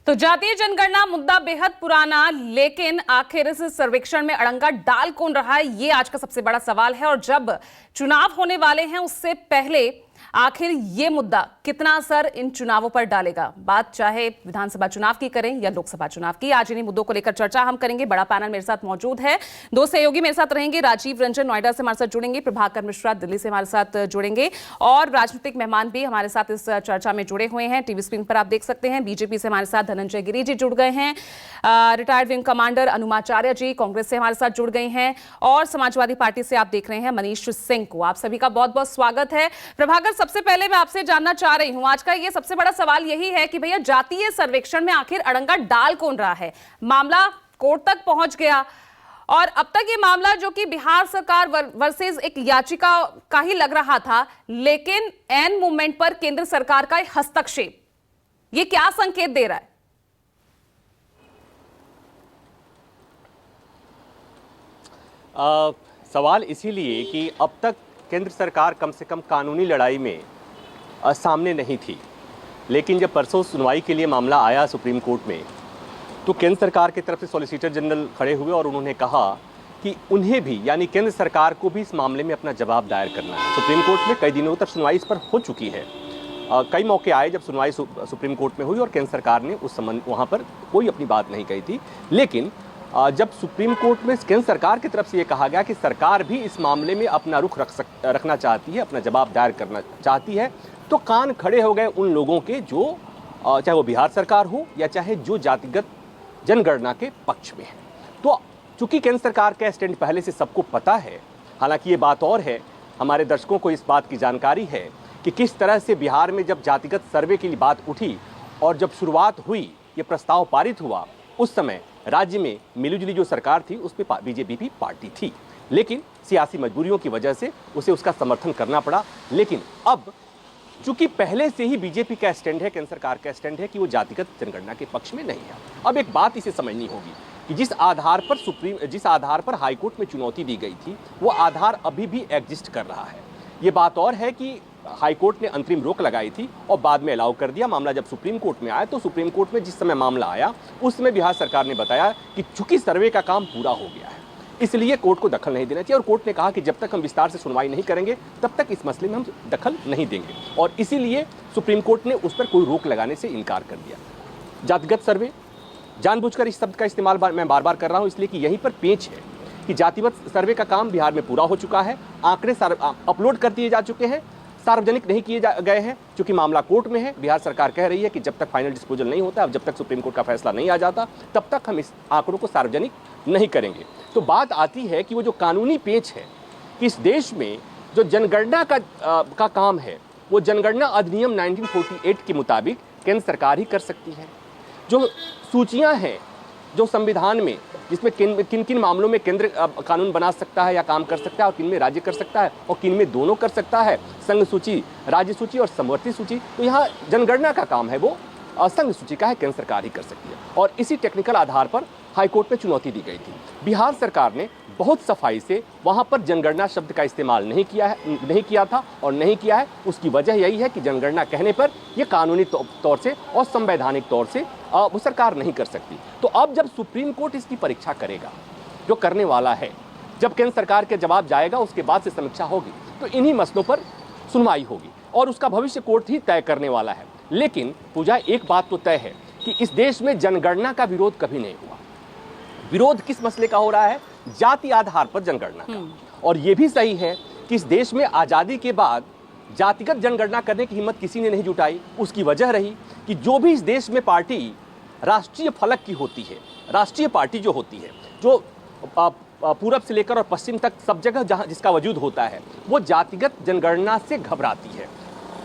तो जातीय जनगणना मुद्दा बेहद पुराना, लेकिन आखिर इस सर्वेक्षण में अड़ंगा डाल कौन रहा है, ये आज का सबसे बड़ा सवाल है। और जब चुनाव होने वाले हैं उससे पहले आखिर ये मुद्दा कितना असर इन चुनावों पर डालेगा। बात चाहे विधानसभा चुनाव की करें या लोकसभा चुनाव की, आज इन्हीं मुद्दों को लेकर चर्चा हम करेंगे। बड़ा पैनल मेरे साथ मौजूद है, दो सहयोगी मेरे साथ रहेंगे। राजीव रंजन नोएडा से हमारे साथ जुड़ेंगे, प्रभाकर मिश्रा दिल्ली से हमारे साथ जुड़ेंगे, और राजनीतिक मेहमान भी हमारे साथ इस चर्चा में जुड़े हुए हैं। टीवी स्क्रीन पर आप देख सकते हैं, बीजेपी से हमारे साथ धनंजय गिरी जी जुड़ गए हैं, retired wing commander अनुमाचार्य ji Congress से हमारे साथ जुड़ गए हैं, और समाजवादी पार्टी से आप देख रहे हैं मनीष सिंह को। आप सभी का बहुत बहुत स्वागत है। प्रभाकर, सबसे पहले मैं आपसे जानना चाह रही हूं, आज का ये सबसे बड़ा सवाल यही है कि भैया जातीय सर्वेक्षण में आखिर अड़ंगा डाल कौन रहा है। मामला कोर्ट तक पहुंच गया, और अब तक ये मामला जो कि बिहार सरकार वर्सेस एक याचिका का ही लग रहा था, लेकिन एन मूवमेंट पर केंद्र सरकार का हस्तक्षेप, ये क्या संकेत दे रहा है? सवाल इसीलिए कि अब तक केंद्र सरकार कम से कम कानूनी लड़ाई में सामने नहीं थी, लेकिन जब परसों सुनवाई के लिए मामला आया सुप्रीम कोर्ट में, तो केंद्र सरकार की तरफ से सॉलिसिटर जनरल खड़े हुए और उन्होंने कहा कि उन्हें भी, यानी केंद्र सरकार को भी इस मामले में अपना जवाब दायर करना है। सुप्रीम कोर्ट में कई दिनों तक सुनवाई इस पर हो चुकी है। कई मौके आए जब सुनवाई सुप्रीम कोर्ट में हुई और केंद्र सरकार ने उस संबंध वहाँ पर कोई अपनी बात नहीं कही थी, लेकिन जब सुप्रीम कोर्ट में केंद्र सरकार की तरफ से ये कहा गया कि सरकार भी इस मामले में अपना रुख रखना चाहती है, अपना जवाब दायर करना चाहती है, तो कान खड़े हो गए उन लोगों के जो चाहे वो बिहार सरकार हो या चाहे जो जातिगत जनगणना के पक्ष में है। तो चूंकि केंद्र सरकार का स्टैंड पहले से सबको पता है, हालांकि ये बात और है, हमारे दर्शकों को इस बात की जानकारी है कि किस तरह से बिहार में जब जातिगत सर्वे की बात उठी और जब शुरुआत हुई, ये प्रस्ताव पारित हुआ, उस समय राज्य में मिलीजुली जो सरकार थी उसमें बीजेपी भी पार्टी थी, लेकिन सियासी मजबूरियों की वजह से उसे उसका समर्थन करना पड़ा। लेकिन अब चूंकि पहले से ही बीजेपी का स्टैंड है, केंद्र सरकार का स्टैंड है कि वो जातिगत जनगणना के पक्ष में नहीं है। अब एक बात इसे समझनी होगी कि जिस आधार पर हाईकोर्ट में चुनौती दी गई थी, वो आधार अभी भी एग्जिस्ट कर रहा है। ये बात और है कि हाईकोर्ट ने अंतरिम रोक लगाई थी और बाद में अलाउ कर दिया। मामला जब सुप्रीम कोर्ट में आया, तो सुप्रीम कोर्ट में जिस समय मामला आया उस समय बिहार सरकार ने बताया कि चूंकि सर्वे का काम पूरा हो गया है, इसलिए कोर्ट को दखल नहीं देना चाहिए, और कोर्ट ने कहा कि जब तक हम विस्तार से सुनवाई नहीं करेंगे तब तक इस मसले में हम दखल नहीं देंगे, और इसीलिए सुप्रीम कोर्ट ने उस पर कोई रोक लगाने से इनकार कर दिया। जातिगत सर्वे, जानबूझकर इस शब्द का इस्तेमाल मैं बार बार कर रहा हूँ इसलिए कि यहीं पर पेच है कि जातिगत सर्वे का काम बिहार में पूरा हो चुका है, आंकड़े अपलोड कर दिए जा चुके हैं, सार्वजनिक नहीं किए गए हैं। चूंकि मामला कोर्ट में है, बिहार सरकार कह रही है कि जब तक फाइनल डिस्पोजल नहीं होता, जब तक सुप्रीम कोर्ट का फैसला नहीं आ जाता, तब तक हम इस आंकड़ों को सार्वजनिक नहीं करेंगे। तो बात आती है कि वो जो कानूनी पेच है कि इस देश में जो जनगणना का काम है, वो जनगणना अधिनियम 1948 के मुताबिक केंद्र सरकार ही कर सकती है। जो सूचियां हैं जो संविधान में, जिसमें किन किन मामलों में केंद्र कानून बना सकता है या काम कर सकता है, और किन में राज्य कर सकता है, और किन में दोनों कर सकता है, संघ सूची, राज्य सूची और समवर्ती सूची, तो यहाँ जनगणना का काम है वो संघ सूची का है, केंद्र सरकार ही कर सकती है। और इसी टेक्निकल आधार पर हाईकोर्ट में चुनौती दी गई थी। बिहार सरकार ने बहुत सफाई से वहाँ पर जनगणना शब्द का इस्तेमाल नहीं किया था और नहीं किया है। उसकी वजह यही है कि जनगणना कहने पर यह कानूनी तौर से और संवैधानिक तौर से वो सरकार नहीं कर सकती। तो अब जब सुप्रीम कोर्ट इसकी परीक्षा करेगा, जो करने वाला है, जब केंद्र सरकार के जवाब जाएगा उसके बाद से समीक्षा होगी, तो इन्हीं मसलों पर सुनवाई होगी और उसका भविष्य कोर्ट ही तय करने वाला है। लेकिन पूजा, एक बात तो तय है कि इस देश में जनगणना का विरोध कभी नहीं हुआ। विरोध किस मसले का हो रहा है? जाति आधार पर जनगणना का। और यह भी सही है कि इस देश में आजादी के बाद जातिगत जनगणना करने की हिम्मत किसी ने नहीं जुटाई। उसकी वजह रही कि जो भी इस देश में पार्टी राष्ट्रीय फलक की होती है, राष्ट्रीय पार्टी जो होती है, जो पूरब से लेकर और पश्चिम तक सब जगह जहां जिसका वजूद होता है, वो जातिगत जनगणना से घबराती है।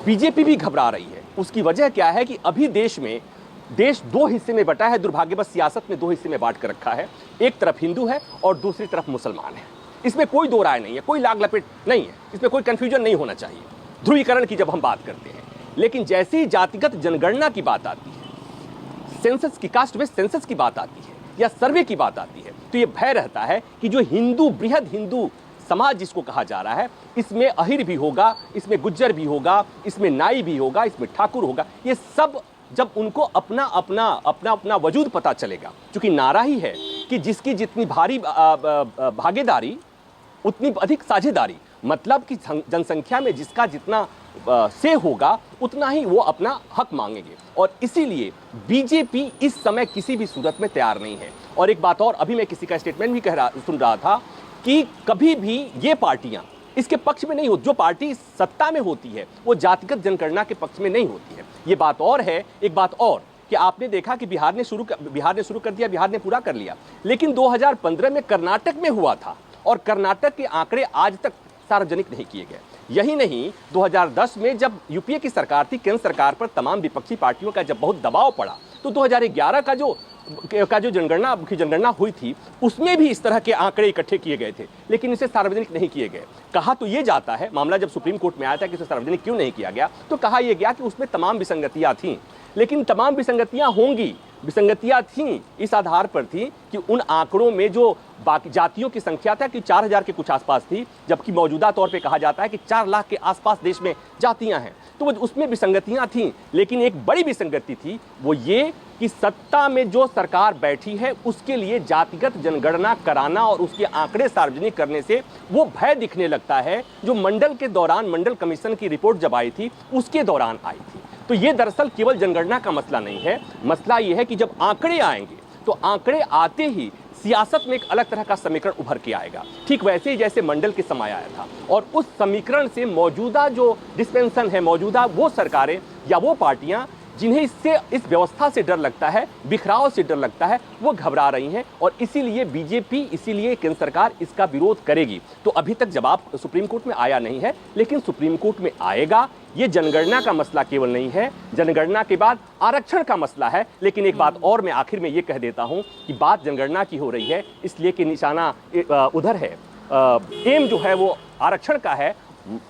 बीजेपी भी घबरा रही है। उसकी वजह क्या है कि अभी देश दो हिस्से में बटा है। दुर्भाग्यवश सियासत में दो हिस्से में बांट कर रखा है। एक तरफ हिंदू है और दूसरी तरफ मुसलमान है। इसमें कोई दो राय नहीं है, कोई लाग लपेट नहीं है, इसमें कोई कंफ्यूजन नहीं होना चाहिए ध्रुवीकरण की जब हम बात करते हैं। लेकिन जैसे ही जातिगत जनगणना की बात आती है, सेंसस की, कास्ट बेस्ड सेंसस की बात आती है या सर्वे की बात आती है, तो ये भय रहता है कि जो बृहद हिंदू समाज जिसको कहा जा रहा है, इसमें अहिर भी होगा, इसमें गुज्जर भी होगा, इसमें नाई भी होगा, इसमें ठाकुर होगा, ये सब जब उनको अपना अपना अपना अपना वजूद पता चलेगा। क्योंकि नारा ही है कि जिसकी जितनी भारी भागीदारी उतनी अधिक साझेदारी, मतलब कि जनसंख्या में जिसका जितना से होगा उतना ही वो अपना हक मांगेंगे। और इसीलिए बीजेपी इस समय किसी भी सूरत में तैयार नहीं है। और एक बात और, अभी मैं किसी का स्टेटमेंट भी सुन रहा था कि कभी भी ये पार्टियां इसके पक्ष में नहीं होती, जो पार्टी सत्ता में होती है वो जातिगत जनगणना के पक्ष में नहीं होती है। ये बात और है। एक बात और कि आपने देखा कि बिहार ने शुरू कर दिया, बिहार ने पूरा कर लिया, लेकिन 2015 में कर्नाटक में हुआ था और कर्नाटक के आंकड़े आज तक सार्वजनिक नहीं किए गए। यही नहीं, 2010 में जब यूपीए की सरकार थी, केंद्र सरकार पर तमाम विपक्षी पार्टियों का जब बहुत दबाव पड़ा, तो 2011 का जो जनगणना हुई थी उसमें भी इस तरह के आंकड़े इकट्ठे किए गए थे, लेकिन इसे सार्वजनिक नहीं किए गए। कहा तो ये जाता है, मामला जब सुप्रीम कोर्ट में आया था कि इसे सार्वजनिक क्यों नहीं किया गया, तो कहा यह गया कि उसमें तमाम विसंगतियां थीं। लेकिन तमाम विसंगतियां होंगी, विसंगतियां थीं इस आधार पर थी कि उन आंकड़ों में जो बाकी जातियों की संख्या था कि 4000 के कुछ आसपास थी, जबकि मौजूदा तौर पे कहा जाता है कि 4 लाख के आसपास देश में जातियां हैं। तो उसमें विसंगतियां थीं, लेकिन एक बड़ी विसंगति थी वो ये कि सत्ता में जो सरकार बैठी है उसके लिए जातिगत जनगणना कराना और उसके आंकड़े सार्वजनिक करने से वो भय दिखने लगता है, जो मंडल के दौरान मंडल कमीशन की रिपोर्ट जब आई थी उसके दौरान आई थी। तो ये दरअसल केवल जनगणना का मसला नहीं है, मसला ये है कि जब आंकड़े आएंगे तो आंकड़े आते ही सियासत में एक अलग तरह का समीकरण उभर के आएगा, ठीक वैसे ही जैसे मंडल के समय आया था। और उस समीकरण से मौजूदा जो डिस्पेंसन है, मौजूदा वो सरकारें या वो पार्टियां जिन्हें इस व्यवस्था से डर लगता है, बिखराव से डर लगता है, वो घबरा रही हैं। और इसीलिए बीजेपी, इसीलिए केंद्र सरकार इसका विरोध करेगी। तो अभी तक जवाब सुप्रीम कोर्ट में आया नहीं है, लेकिन सुप्रीम कोर्ट में आएगा। ये जनगणना का मसला केवल नहीं है, जनगणना के बाद आरक्षण का मसला है। लेकिन एक बात और मैं आखिर में ये कह देता हूं कि बात जनगणना की हो रही है इसलिए कि निशाना उधर है, एम जो है वो आरक्षण का है।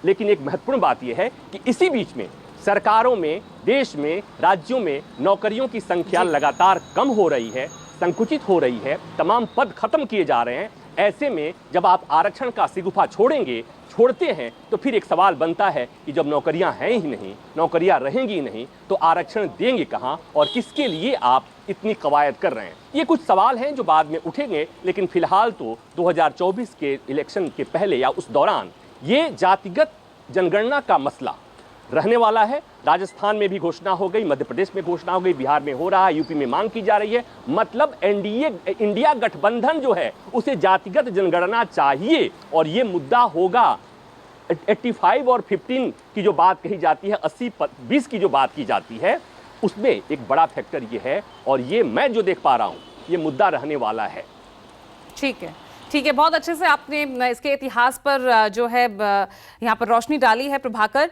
लेकिन एक महत्वपूर्ण बात यह है कि इसी बीच में सरकारों में, देश में, राज्यों में नौकरियों की संख्या लगातार कम हो रही है, संकुचित हो रही है, तमाम पद खत्म किए जा रहे हैं। ऐसे में जब आप आरक्षण का सिगुफा छोड़ते हैं तो फिर एक सवाल बनता है कि जब नौकरियां हैं ही नहीं, नौकरियां रहेंगी ही नहीं, तो आरक्षण देंगे कहां और किसके लिए आप इतनी कवायद कर रहे हैं? ये कुछ सवाल हैं जो बाद में उठेंगे, लेकिन फिलहाल तो 2024 के इलेक्शन के पहले या उस दौरान ये जातिगत जनगणना का मसला रहने वाला है। राजस्थान में भी घोषणा हो गई, मध्य प्रदेश में घोषणा हो गई, बिहार में हो रहा है, यूपी में मांग की जा रही है। मतलब इंडिया गठबंधन जो है उसे जातिगत जनगणना चाहिए और ये मुद्दा होगा। 85 और 15 की जो बात कही जाती है, 80-20 की जो बात की जाती है, उसमें एक बड़ा फैक्टर ये है और ये मैं जो देख पा रहा हूं, ये मुद्दा रहने वाला है। ठीक है, ठीक है, बहुत अच्छे से आपने इसके इतिहास पर जो है यहाँ पर रोशनी डाली है प्रभाकर।